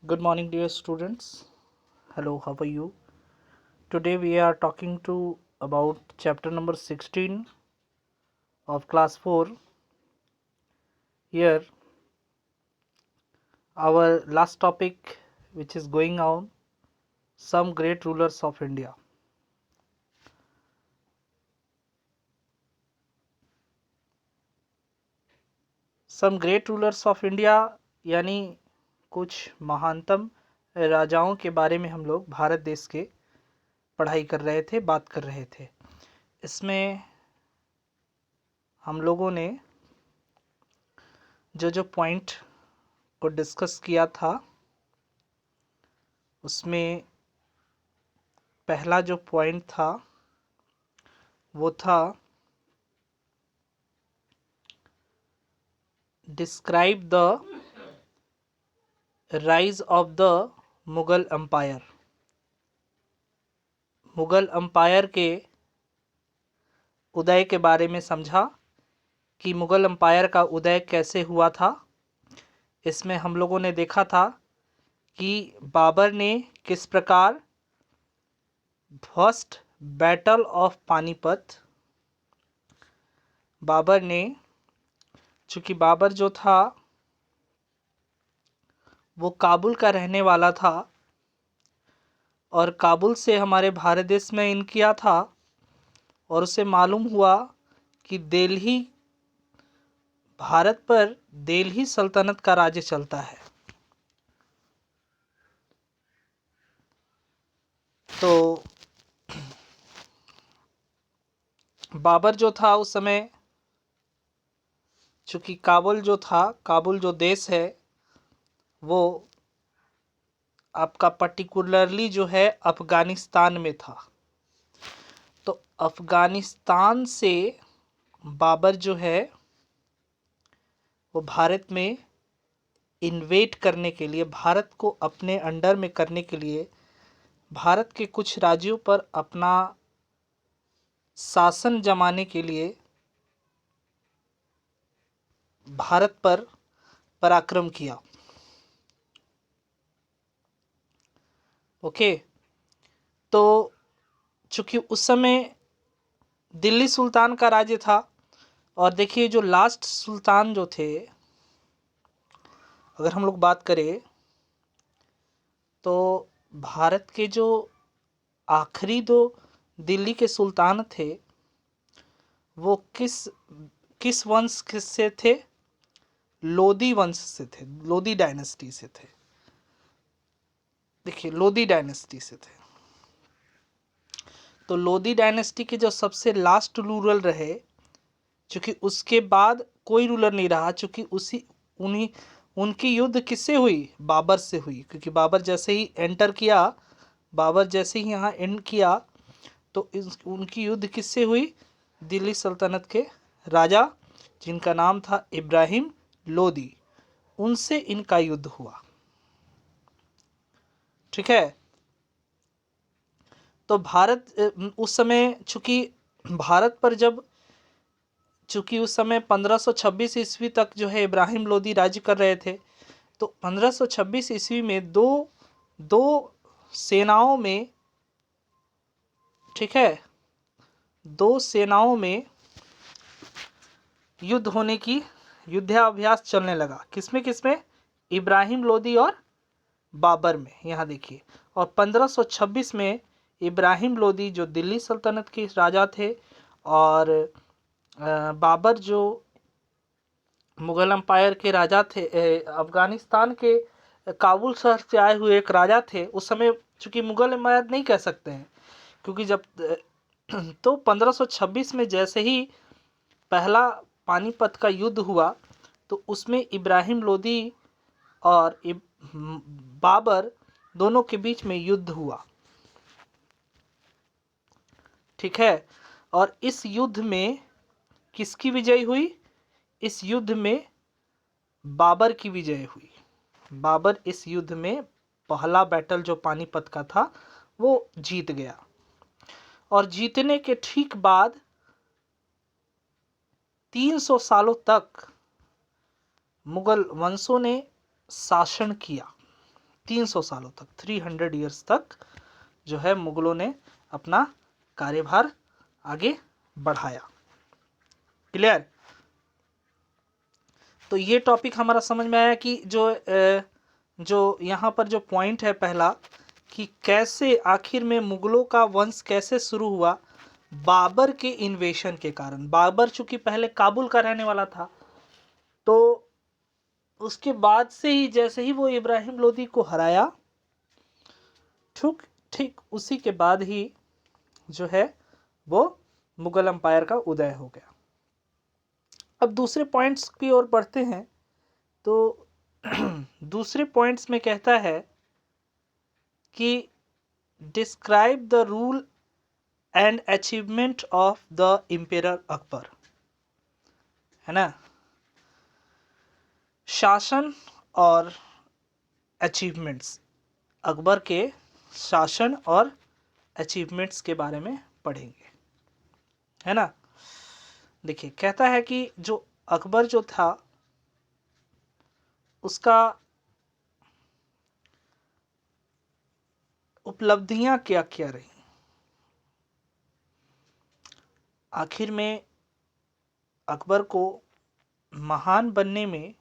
Good morning, dear students. Hello, how are you? Today we are talking to about chapter number 16 of class 4. Here, our last topic, which is going on, some great rulers of India. Some great rulers of India यानी कुछ महानतम राजाओं के बारे में हम लोग भारत देश के पढ़ाई कर रहे थे, बात कर रहे थे। इसमें हम लोगों ने जो पॉइंट को डिस्कस किया था, उसमें पहला जो पॉइंट था वो था describe the rise of the Mughal empire. Mughal empire के उदय के बारे में समझा कि मुगल एम्पायर का उदय कैसे हुआ था। इसमें हम लोगों ने देखा था कि बाबर ने किस प्रकार first battle of Panipat, Babur ने, चूँकि बाबर जो था वो काबुल का रहने वाला था और काबुल से हमारे भारत देश में इन किया था और उसे मालूम हुआ कि दिल्ली, भारत पर दिल्ली सल्तनत का राज्य चलता है। तो बाबर जो था उस समय, चूँकि काबुल जो था, काबुल जो देश है वो आपका पर्टिकुलरली जो है अफ़गानिस्तान में था। तो अफ़गानिस्तान से बाबर जो है वो भारत में इन्वेट करने के लिए, भारत को अपने अंडर में करने के लिए, भारत के कुछ राज्यों पर अपना शासन जमाने के लिए भारत पर पराक्रम किया। ओके, तो चूँकि उस समय दिल्ली सुल्तान का राज्य था और देखिए जो लास्ट सुल्तान जो थे, अगर हम लोग बात करें तो भारत के जो आखिरी दो दिल्ली के सुल्तान थे वो किस वंश से थे? लोदी वंश से थे, लोदी डायनेस्टी से थे। देखिए, लोदी डायनेस्टी से थे। तो लोदी डायनेस्टी के जो सबसे लास्ट रूलर रहे, चूँकि उसके बाद कोई रूलर नहीं रहा, चूँकि उनकी युद्ध किससे हुई? बाबर से हुई। क्योंकि बाबर जैसे ही एंटर किया, बाबर जैसे ही यहाँ एंड किया तो उनकी युद्ध किससे हुई? दिल्ली सल्तनत के राजा जिनका नाम था इब्राहिम लोदी, उनसे इनका युद्ध हुआ। ठीक है। तो भारत उस समय, चूँकि उस समय 1526 ईस्वी तक जो है इब्राहिम लोदी राज्य कर रहे थे। तो 1526 ईस्वी में दो सेनाओं में, ठीक है, दो सेनाओं में युद्ध होने की, युद्धाभ्यास चलने लगा। किसमें? इब्राहिम लोदी और बाबर में। यहाँ देखिए, और 1526 में इब्राहिम लोदी जो दिल्ली सल्तनत के राजा थे और बाबर जो मुगल एम्पायर के राजा थे, अफगानिस्तान के काबुल शहर से आए हुए एक राजा थे। उस समय चूँकि मुगल एम्पायर नहीं कह सकते हैं, क्योंकि जब तो 1526 में जैसे ही पहला पानीपत का युद्ध हुआ तो उसमें इब्राहिम लोदी और बाबर दोनों के बीच में युद्ध हुआ। ठीक है। और इस युद्ध में किसकी विजय हुई? इस युद्ध में बाबर की विजय हुई। बाबर इस युद्ध में पहला बैटल जो पानीपत का था वो जीत गया। और जीतने के ठीक बाद 300 सालों तक मुगल वंशों ने शासन किया। 300 सालों तक, 300 ईयर्स तक जो है मुगलों ने अपना कार्यभार आगे बढ़ाया। क्लियर? तो ये टॉपिक हमारा समझ में आया कि जो यहाँ पर जो पॉइंट है पहला, कि कैसे आखिर में मुगलों का वंश कैसे शुरू हुआ, बाबर के इन्वेशन के कारण। बाबर चूंकि पहले काबुल का रहने वाला था, तो उसके बाद से ही जैसे ही वो इब्राहिम लोदी को हराया, ठीक उसी के बाद ही जो है वो मुगल एम्पायर का उदय हो गया। अब दूसरे पॉइंट्स की ओर बढ़ते हैं। तो दूसरे पॉइंट्स में कहता है कि describe the rule and achievement of the emperor Akbar, है ना। शासन और अचीवमेंट्स, अकबर के शासन और अचीवमेंट्स के बारे में पढ़ेंगे, है ना। देखिए, कहता है कि जो अकबर जो था उसका उपलब्धियां क्या क्या रही, आखिर में अकबर को महान बनने में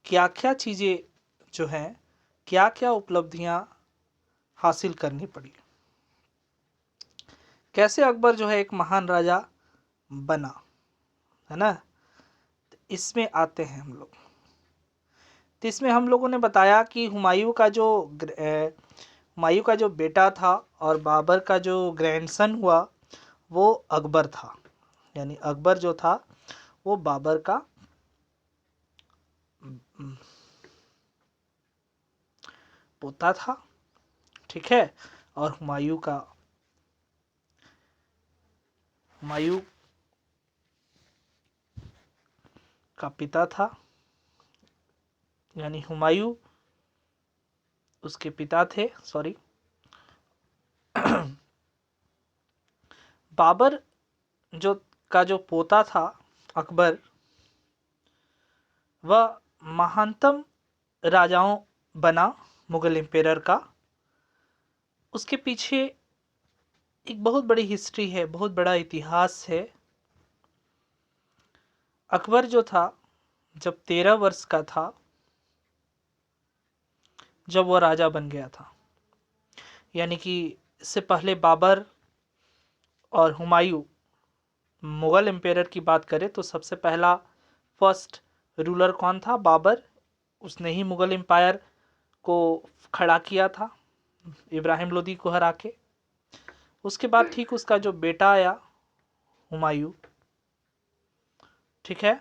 क्या क्या चीज़ें जो हैं, क्या क्या उपलब्धियां हासिल करनी पड़ी, कैसे अकबर जो है एक महान राजा बना, है ना। इसमें आते हैं हम लोग। तो इसमें हम लोगों ने बताया कि हुमायूं का जो बेटा था और बाबर का जो ग्रैंडसन हुआ वो अकबर था। यानी अकबर जो था वो बाबर का पोता था, ठीक है। और हुमायूं का पिता था, यानी हुमायूं उसके पिता थे, सॉरी। बाबर जो पोता था अकबर, वह महानतम राजाओं बना मुगल एम्पायर का। उसके पीछे एक बहुत बड़ी हिस्ट्री है, बहुत बड़ा इतिहास है। अकबर जो था जब 13 वर्ष का था जब वह राजा बन गया था। यानी कि इससे पहले बाबर और हुमायूं, मुगल एम्पायर की बात करें तो सबसे पहला फर्स्ट रूलर कौन था? बाबर। उसने ही मुगल एम्पायर को खड़ा किया था इब्राहिम लोदी को हरा के। उसके बाद ठीक उसका जो बेटा आया हुमायूं, ठीक है,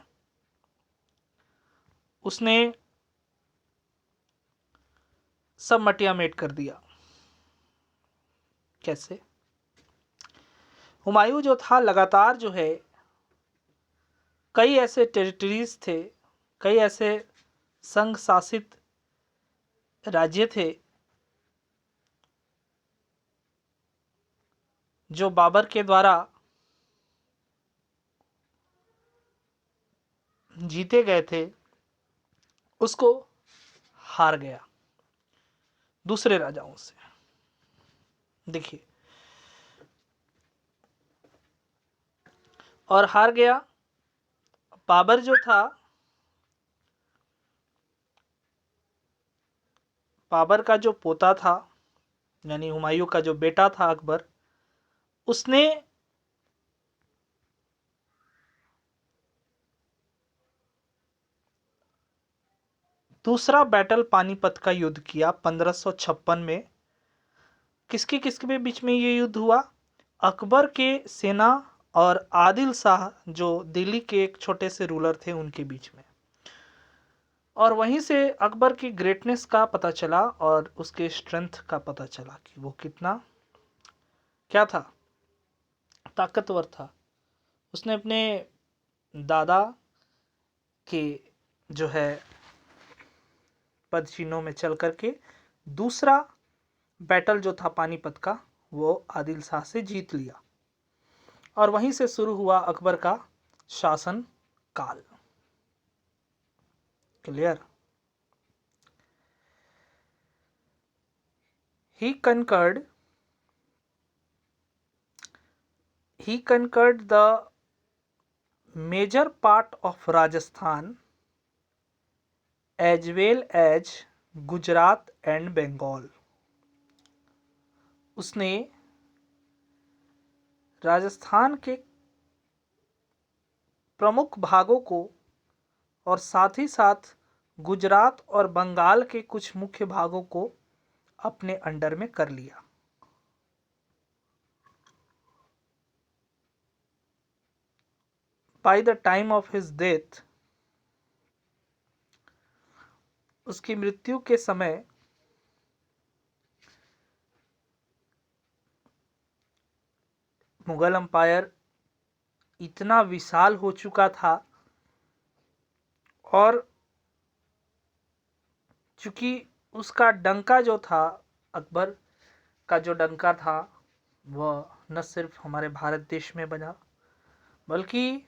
उसने सब मटिया मेट कर दिया। कैसे? हुमायूं जो था लगातार जो है कई ऐसे टेरिटरीज थे, कई ऐसे संघ शासित राज्य थे जो बाबर के द्वारा जीते गए थे, उसको हार गया दूसरे राजाओं से। देखिए, और हार गया। बाबर जो था, बाबर का जो पोता था यानी हुमायूं का जो बेटा था अकबर, उसने दूसरा बैटल पानीपत का युद्ध किया 1556 में। किसके बीच में ये युद्ध हुआ? अकबर के सेना और आदिल शाह जो दिल्ली के एक छोटे से रूलर थे उनके बीच में। और वहीं से अकबर की ग्रेटनेस का पता चला और उसके स्ट्रेंथ का पता चला कि वो कितना क्या था, ताकतवर था। उसने अपने दादा के जो है पदचिन्हों में चल करके दूसरा बैटल जो था पानीपत का वो आदिल शाह से जीत लिया। और वहीं से शुरू हुआ अकबर का शासन काल। Clear? he conquered he conquered the major part of Rajasthan as well as Gujarat and Bengal. उसने राजस्थान के प्रमुख भागों को और साथ ही साथ गुजरात और बंगाल के कुछ मुख्य भागों को अपने अंडर में कर लिया। By the time of his death, उसकी मृत्यु के समय मुगल अंपायर इतना विशाल हो चुका था और चूंकि उसका डंका जो था, अकबर का जो डंका था, वह न सिर्फ हमारे भारत देश में बजा बल्कि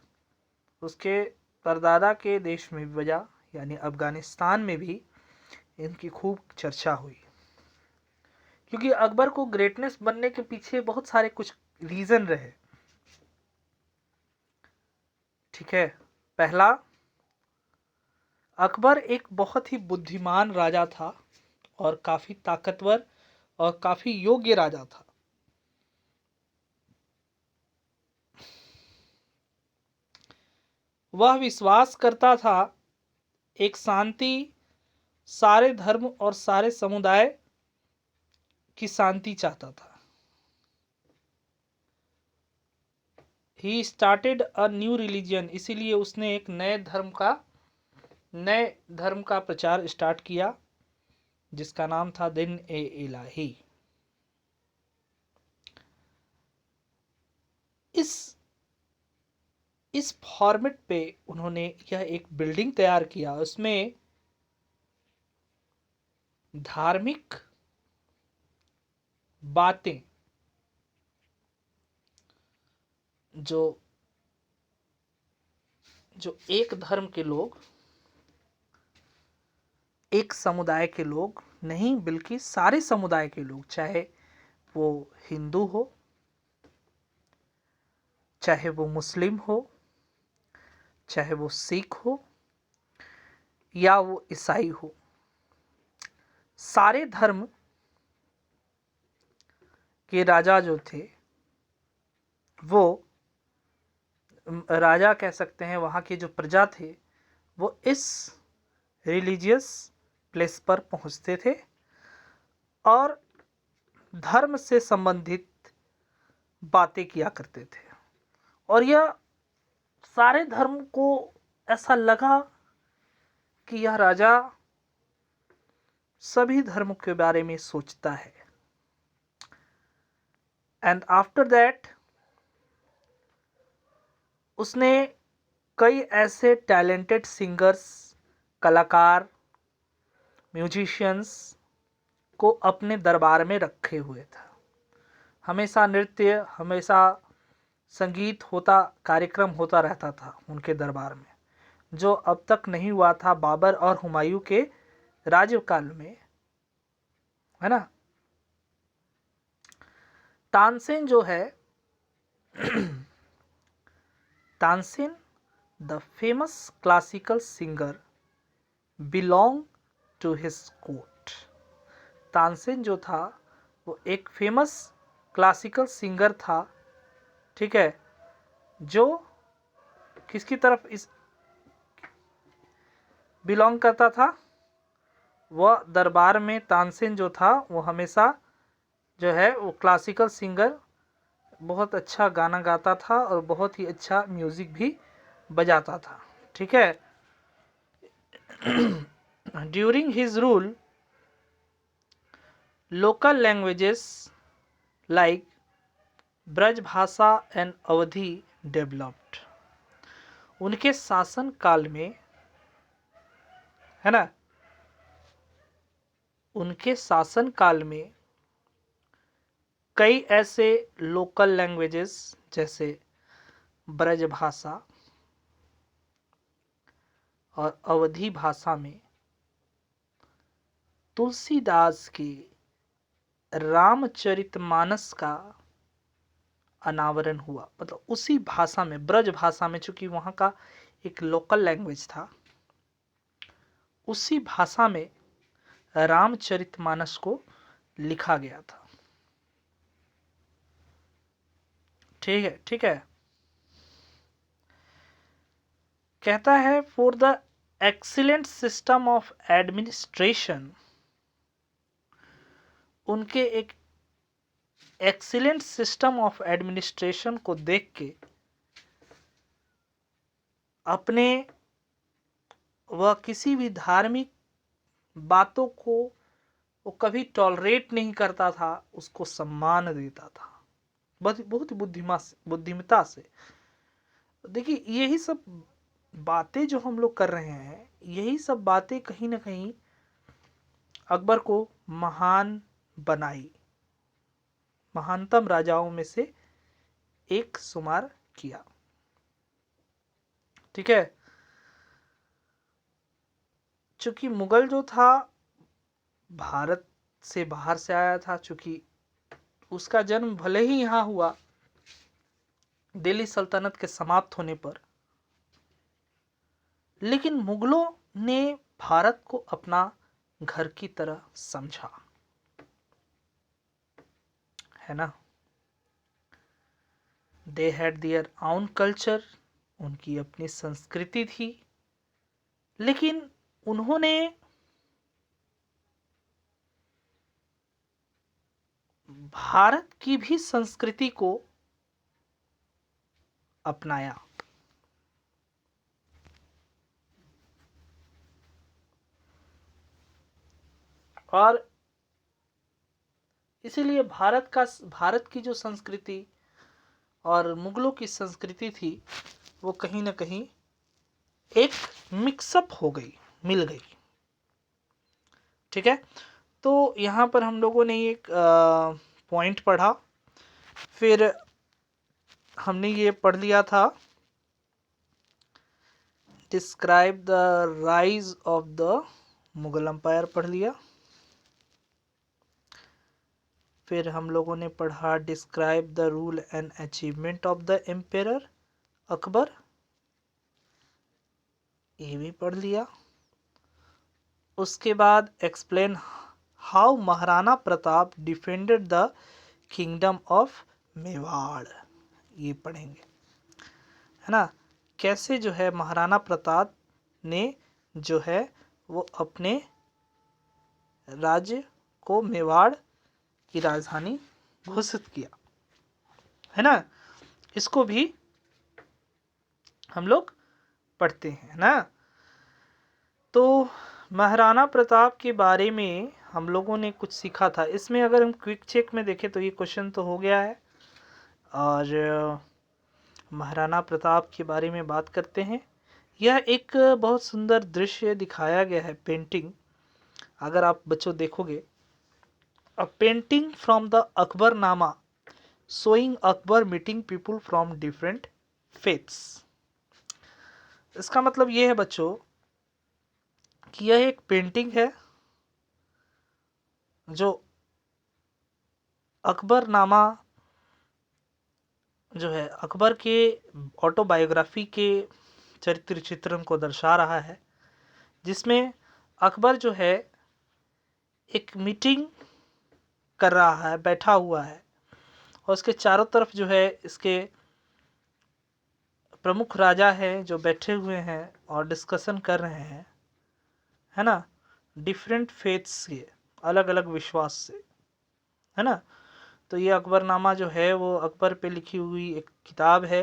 उसके परदादा के देश में भी बजा, यानी अफगानिस्तान में भी इनकी खूब चर्चा हुई। क्योंकि अकबर को ग्रेटनेस बनने के पीछे बहुत सारे कुछ रीजन रहे। ठीक है, पहला, अकबर एक बहुत ही बुद्धिमान राजा था और काफी ताकतवर और काफी योग्य राजा था। वह विश्वास करता था एक शांति, सारे धर्म और सारे समुदाय की शांति चाहता था। He started a new religion, इसीलिए उसने एक नए धर्म का प्रचार स्टार्ट किया जिसका नाम था दिन ए इलाही। इस फॉर्मेट पे उन्होंने यह एक बिल्डिंग तैयार किया, उसमें धार्मिक बातें जो एक धर्म के लोग, एक समुदाय के लोग नहीं बल्कि सारे समुदाय के लोग, चाहे वो हिंदू हो, चाहे वो मुस्लिम हो, चाहे वो सिख हो या वो ईसाई हो, सारे धर्म के राजा जो थे, वो राजा कह सकते हैं, वहाँ के जो प्रजा थे वो इस रिलीजियस प्लेस पर पहुँचते थे और धर्म से संबंधित बातें किया करते थे। और यह सारे धर्म को ऐसा लगा कि यह राजा सभी धर्मों के बारे में सोचता है। एंड आफ्टर दैट उसने कई ऐसे टैलेंटेड सिंगर्स, कलाकार, म्यूजिशियंस को अपने दरबार में रखे हुए था। हमेशा नृत्य, हमेशा संगीत होता, कार्यक्रम होता रहता था उनके दरबार में, जो अब तक नहीं हुआ था बाबर और हुमायूं के राज्यकाल में, है ना। तानसेन जो है Tansen the famous classical singer belong to his court. Tansen जो था वो एक फेमस क्लासिकल सिंगर था, ठीक है, जो किसकी तरफ इस बिलोंग करता था। वह दरबार में तानसेन जो था वो हमेशा जो है वो क्लासिकल सिंगर, बहुत अच्छा गाना गाता था और बहुत ही अच्छा म्यूजिक भी बजाता था। ठीक है, during his rule local languages like Braj भाषा एंड अवधी डेवलप्ड। उनके शासन काल में, है ना, उनके शासन काल में कई ऐसे लोकल लैंग्वेजेस जैसे ब्रज भाषा और अवधी भाषा में तुलसीदास की रामचरितमानस का अनावरण हुआ, मतलब उसी भाषा में, ब्रज भाषा में, चूंकि वहां का एक लोकल लैंग्वेज था, उसी भाषा में रामचरितमानस को लिखा गया था। ठीक है, ठीक है। कहता है for the excellent system of administration, उनके एक एक्सीलेंट सिस्टम ऑफ एडमिनिस्ट्रेशन को देख के अपने, वह किसी भी धार्मिक बातों को वो कभी टॉलरेट नहीं करता था, उसको सम्मान देता था बहुत बुद्धिमता से। देखिए यही सब बातें जो हम लोग कर रहे हैं, यही सब बातें कहीं ना कहीं अकबर को महान बनाई, महानतम राजाओं में से एक शुमार किया। ठीक है। चूंकि मुगल जो था भारत से बाहर से आया था, चूंकि उसका जन्म भले ही यहाँ हुआ दिल्ली सल्तनत के समाप्त होने पर, लेकिन मुगलों ने भारत को अपना घर की तरह समझा, है ना। They had their own culture, उनकी अपनी संस्कृति थी, लेकिन उन्होंने भारत की भी संस्कृति को अपनाया। और इसीलिए भारत की जो संस्कृति और मुगलों की संस्कृति थी, वो कहीं ना कहीं एक मिक्सअप हो गई, मिल गई। ठीक है। तो यहाँ पर हम लोगों ने एक पॉइंट पढ़ा, फिर हमने ये पढ़ लिया था describe the rise of the Mughal empire पढ़ लिया। फिर हम लोगों ने पढ़ा describe the rule and achievement of the emperor Akbar, ये भी पढ़ लिया। उसके बाद explain how Maharana Pratap defended the kingdom of Mewar, ये पढ़ेंगे, है ना। कैसे जो है महाराणा प्रताप ने जो है वो अपने राज्य को मेवाड़ की राजधानी घोषित किया, है ना। इसको भी हम लोग पढ़ते हैं ना। तो महाराणा प्रताप के बारे में हम लोगों ने कुछ सीखा था। इसमें अगर हम क्विक चेक में देखें तो ये क्वेश्चन तो हो गया है, और महाराणा प्रताप के बारे में बात करते हैं। यह एक बहुत सुंदर दृश्य दिखाया गया है, पेंटिंग। अगर आप बच्चों देखोगे, अ painting from the Akbarnama showing Akbar meeting people from different faiths. इसका मतलब ये है बच्चों कि यह एक पेंटिंग है जो अकबरनामा जो है अकबर के ऑटोबायोग्राफी के चरित्र चित्रण को दर्शा रहा है, जिसमें अकबर जो है एक मीटिंग कर रहा है, बैठा हुआ है, और उसके चारों तरफ जो है इसके प्रमुख राजा हैं जो बैठे हुए हैं और डिस्कशन कर रहे हैं, है ना, डिफरेंट फेथ्स के, अलग अलग विश्वास से, है ना। तो ये अकबरनामा जो है वो अकबर पे लिखी हुई एक किताब है,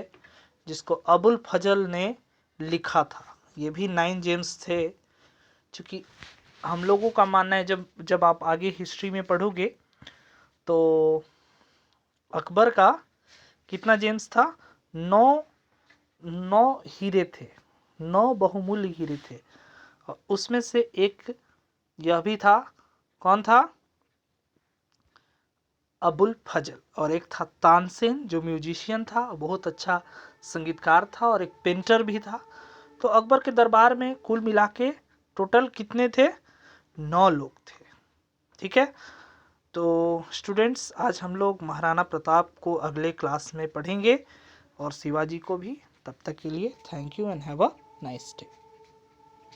जिसको अबुल फजल ने लिखा था। ये भी 9 जेम्स थे, क्योंकि हम लोगों का मानना है, जब आप आगे हिस्ट्री में पढ़ोगे तो अकबर का कितना जेम्स था, 9 हीरे थे, 9 बहुमूल्य हीरे थे, और उसमें से एक यह भी था, कौन था, अबुल फजल, और एक था तानसेन जो म्यूजिशियन था, बहुत अच्छा संगीतकार था, और एक पेंटर भी था। तो अकबर के दरबार में कुल मिला के टोटल कितने थे, 9 लोग थे। ठीक है। तो स्टूडेंट्स, आज हम लोग महाराणा प्रताप को अगले क्लास में पढ़ेंगे और शिवाजी को भी। तब तक के लिए thank you and have a nice day.